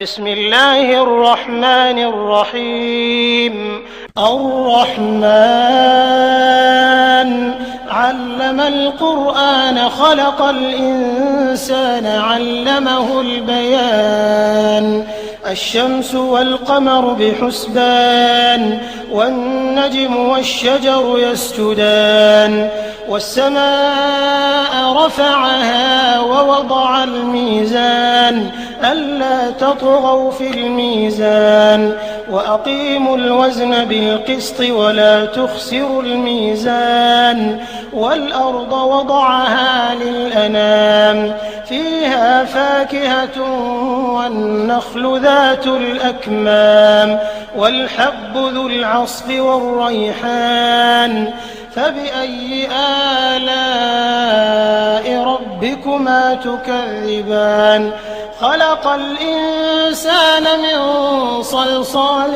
بسم الله الرحمن الرحيم الرحمن علم القرآن خلق الإنسان علمه البيان الشمس والقمر بحسبان والنجم والشجر يسجدان والسماء رفعها ووضع الميزان ألا تطغوا في الميزان وأقيموا الوزن بالقسط ولا تخسروا الميزان والأرض وضعها للأنام فيها فاكهة والنخل ذات الأكمام والحب ذو العصف والريحان فبأي آلاء ربكما تكذبان خلق الإنسان من صلصال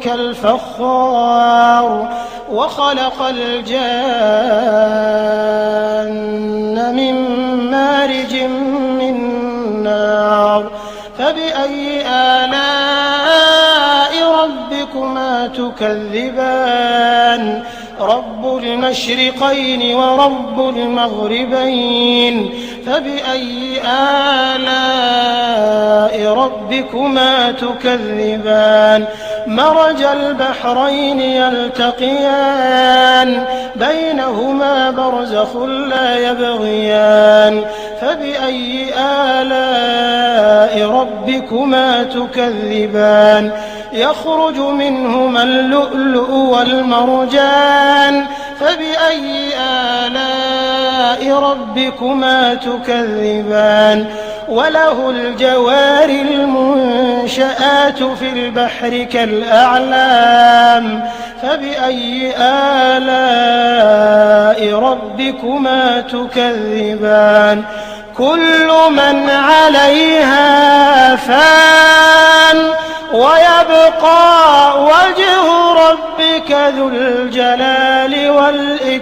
كالفخار وخلق الجان من مارج من نار فبأي آلاء ربكما تكذبان رب المشرقين ورب المغربين فبأي آلاء ربكما تكذبان مرج البحرين يلتقيان بينهما برزخ لا يبغيان فبأي آلاء ربكما تكذبان يخرج منهما اللؤلؤ والمرجان فبأي آلاء ربكما تكذبان وله الجوار المنشآت في البحر كالأعلام فبأي آلاء ربكما تكذبان كل من عليها فان ويبقى وجه ربك ذو الجلال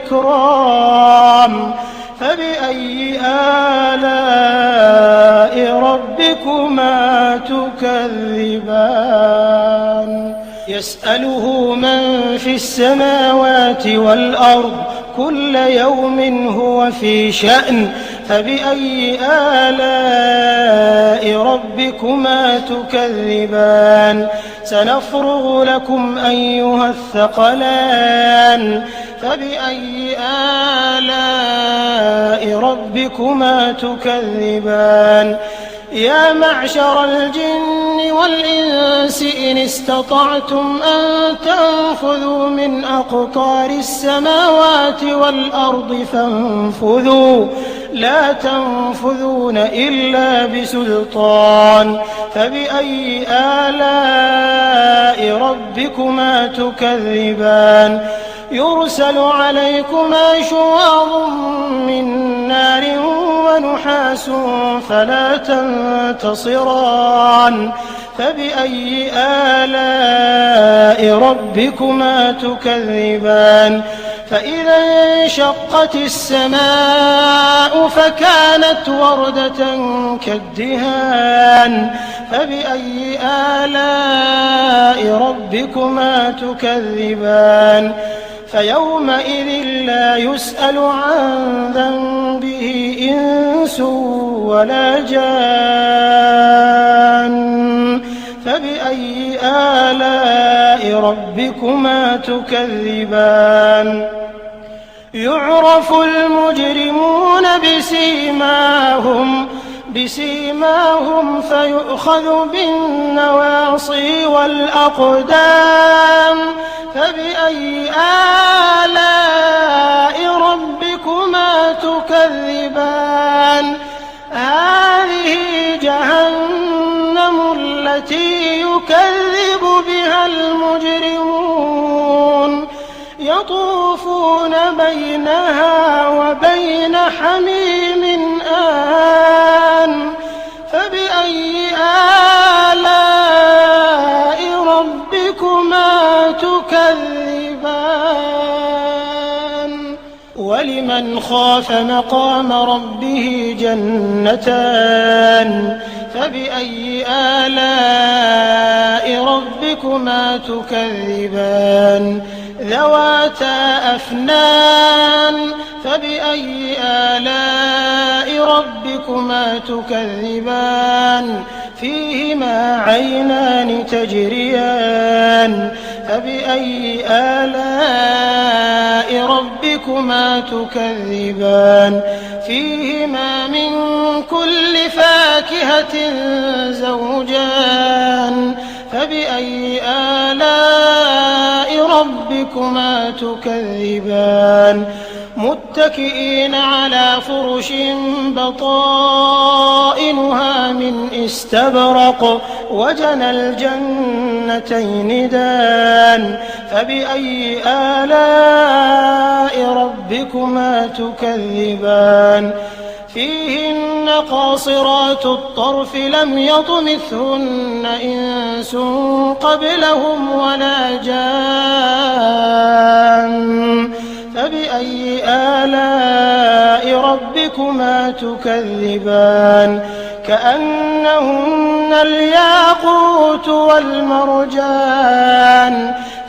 والإكرام فبأي آلاء ربكما تكذبان يسأله من في السماوات والأرض كل يوم هو في شأن فبأي آلاء ربكما تكذبان سنفرغ لكم أيها الثقلان فبأي آلاء ربكما تكذبان يا معشر الجن والإنس إن استطعتم أن تنفذوا من أقطار السماوات والأرض فانفذوا لا تنفذون إلا بسلطان فبأي آلاء ربكما تكذبان يرسل عليكما شواظ من نار ونحاس فلا تنتصران فبأي آلاء ربكما تكذبان فإذا انشقت السماء فكانت وردة كالدهان فبأي آلاء ربكما تكذبان فيومئذ لا يسأل عن ذنبه إنس ولا جان فبأي آلاء ربكما تكذبان يعرف المجرمون بسيماهم فيؤخذ بالنواصي والأقدام فبأي آلاء ربكما تكذبان هذه جهنم التي يكذب بها المجرمون يطوفون بينها وبين حميم آن فبأي آلاء ربكما تكذبان ولمن خاف مقام ربه جنتان فبأي آلاء ربكما تكذبان ذواتا أفنان فبأي آلاء ربكما تكذبان فيهما عينان تجريان فبأي آلاء ربكما تكذبان فيهما من كل فاكهة زوجان فبأي آلاء ربكما تكذبان متكئين على فرش بطائنها من استبرق وجنى الجنتين دان فبأي آلاء ربكما تكذبان فيهن قاصرات الطرف لم يطمثهن إنس قبلهم ولا جان فبأي آلاء ربكما تكذبان كأنهن الياقوت والمرجان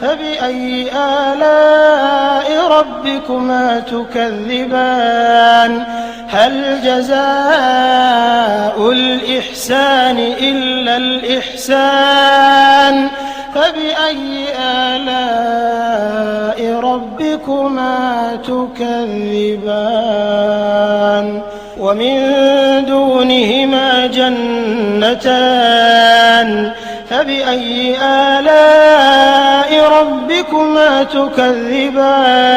فبأي آلاء ربكما تكذبان هل جزاء الإحسان إلا الإحسان فبأي آلاء ربكما تكذبان ومن دونهما جنتان فبأي آلاء ربكما تكذبان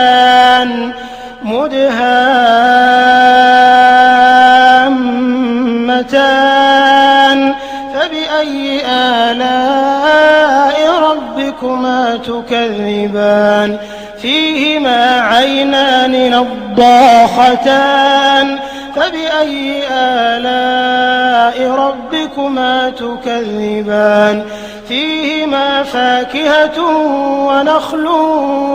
مدهامتان فبأي آلاء ربكما تكذبان فيهما عينان نضاختان فبأي آلاء ربكما تكذبان فيهما فاكهة ونخل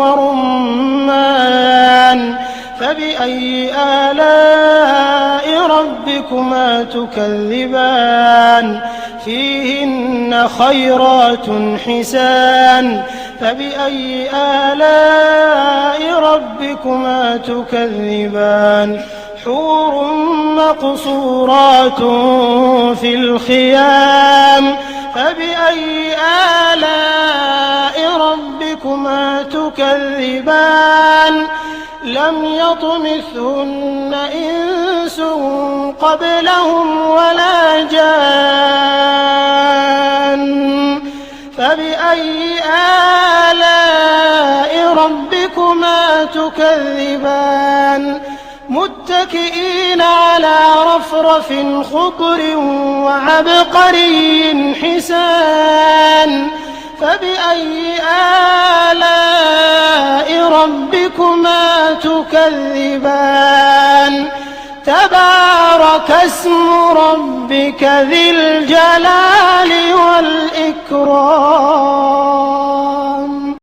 ورمان فبأي آلاء ربكما تكذبان فيهن خيرات حسان فبأي آلاء ربكما تكذبان حور مقصورات في الخيام فبأي آلاء ربكما تكذبان لم يطمثهن إنس قبلهم ولا جان فبأي آلاء ربكما تكذبان متكئين على رفرف خضر وعبقري حسان فبأي آلاء ربكما تكذبان تبارك اسم ربك ذي الجلال والإكرام